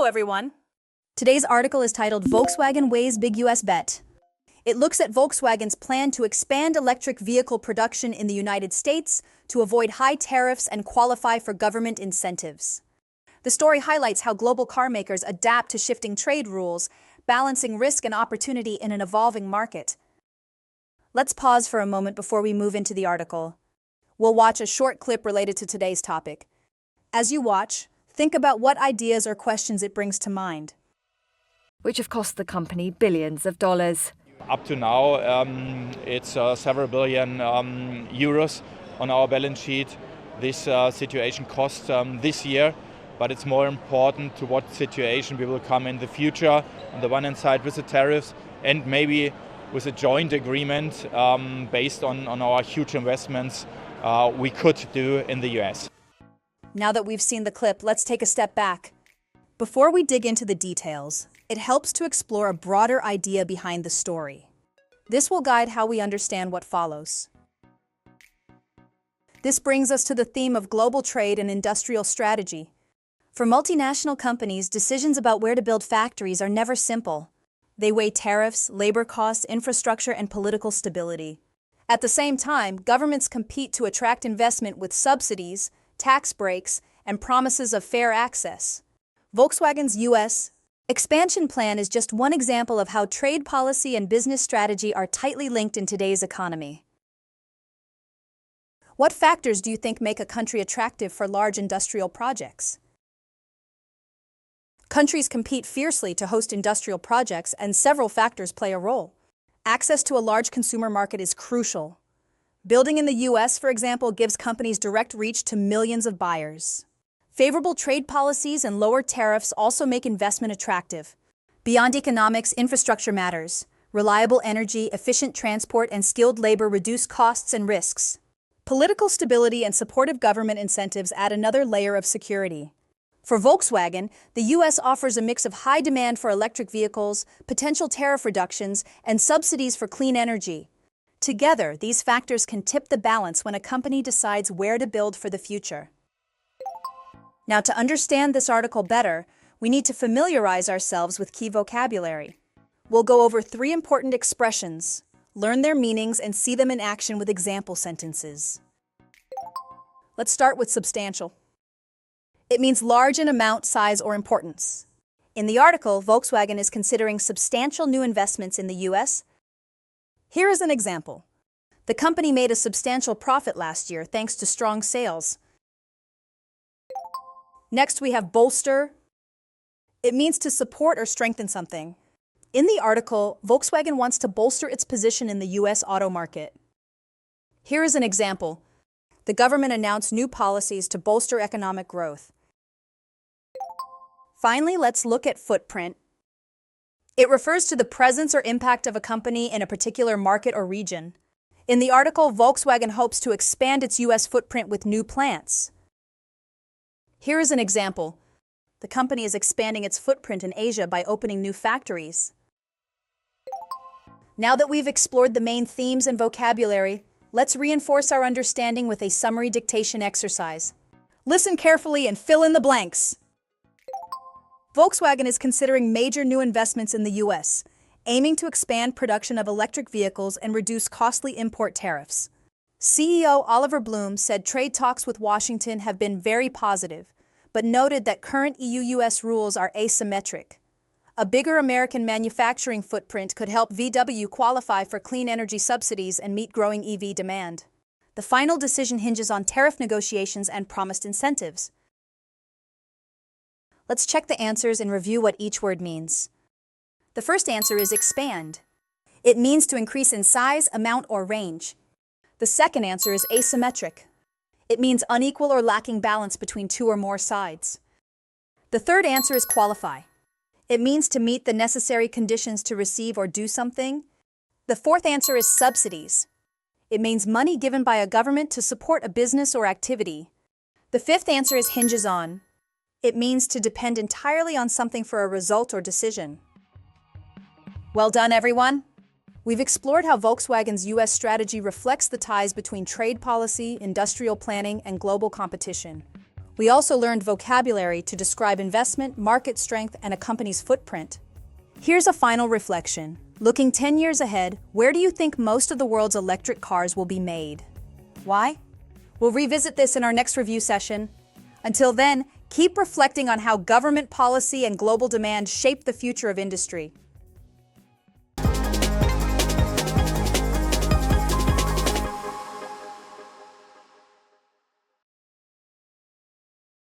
Hello, everyone. Today's article is titled Volkswagen Weighs Big US Bet. It looks at Volkswagen's plan to expand electric vehicle production in the United States to avoid high tariffs and qualify for government incentives. The story highlights how global car makers adapt to shifting trade rules, balancing risk and opportunity in an evolving market. Let's pause for a moment before we move into the article. We'll watch a short clip related to today's topic. As you watch, think about what ideas or questions it brings to mind. Which have cost the company billions of dollars. Up to now, it's several billion euros on our balance sheet. This situation cost this year, but it's more important to what situation we will come in the future. On the one hand side with the tariffs and maybe with a joint agreement based on our huge investments we could do in the US. Now that we've seen the clip, let's take a step back. Before we dig into the details, it helps to explore a broader idea behind the story. This will guide how we understand what follows. This brings us to the theme of global trade and industrial strategy. For multinational companies, decisions about where to build factories are never simple. They weigh tariffs, labor costs, infrastructure, and political stability. At the same time, governments compete to attract investment with subsidies, tax breaks, and promises of fair access. Volkswagen's U.S. expansion plan is just one example of how trade policy and business strategy are tightly linked in today's economy. What factors do you think make a country attractive for large industrial projects? Countries compete fiercely to host industrial projects, and several factors play a role. Access to a large consumer market is crucial. Building in the U.S., for example, gives companies direct reach to millions of buyers. Favorable trade policies and lower tariffs also make investment attractive. Beyond economics, infrastructure matters. Reliable energy, efficient transport, and skilled labor reduce costs and risks. Political stability and supportive government incentives add another layer of security. For Volkswagen, the U.S. offers a mix of high demand for electric vehicles, potential tariff reductions, and subsidies for clean energy. Together, these factors can tip the balance when a company decides where to build for the future. Now, to understand this article better, we need to familiarize ourselves with key vocabulary. We'll go over 3 important expressions, learn their meanings, and see them in action with example sentences. Let's start with substantial. It means large in amount, size, or importance. In the article, Volkswagen is considering substantial new investments in the U.S. Here is an example. The company made a substantial profit last year thanks to strong sales. Next, we have bolster. It means to support or strengthen something. In the article, Volkswagen wants to bolster its position in the U.S. auto market. Here is an example. The government announced new policies to bolster economic growth. Finally, let's look at footprint. It refers to the presence or impact of a company in a particular market or region. In the article, Volkswagen hopes to expand its U.S. footprint with new plants. Here is an example. The company is expanding its footprint in Asia by opening new factories. Now that we've explored the main themes and vocabulary, let's reinforce our understanding with a summary dictation exercise. Listen carefully and fill in the blanks. Volkswagen is considering major new investments in the U.S., aiming to expand production of electric vehicles and reduce costly import tariffs. CEO Oliver Bloom said trade talks with Washington have been very positive, but noted that current EU-US rules are asymmetric. A bigger American manufacturing footprint could help VW qualify for clean energy subsidies and meet growing EV demand. The final decision hinges on tariff negotiations and promised incentives. Let's check the answers and review what each word means. The first answer is expand. It means to increase in size, amount, or range. The second answer is asymmetric. It means unequal or lacking balance between two or more sides. The third answer is qualify. It means to meet the necessary conditions to receive or do something. The fourth answer is subsidies. It means money given by a government to support a business or activity. The fifth answer is hinges on. It means to depend entirely on something for a result or decision. Well done, everyone! We've explored how Volkswagen's U.S. strategy reflects the ties between trade policy, industrial planning, and global competition. We also learned vocabulary to describe investment, market strength, and a company's footprint. Here's a final reflection. Looking 10 years ahead, where do you think most of the world's electric cars will be made? Why? We'll revisit this in our next review session. Until then, keep reflecting on how government policy and global demand shape the future of industry.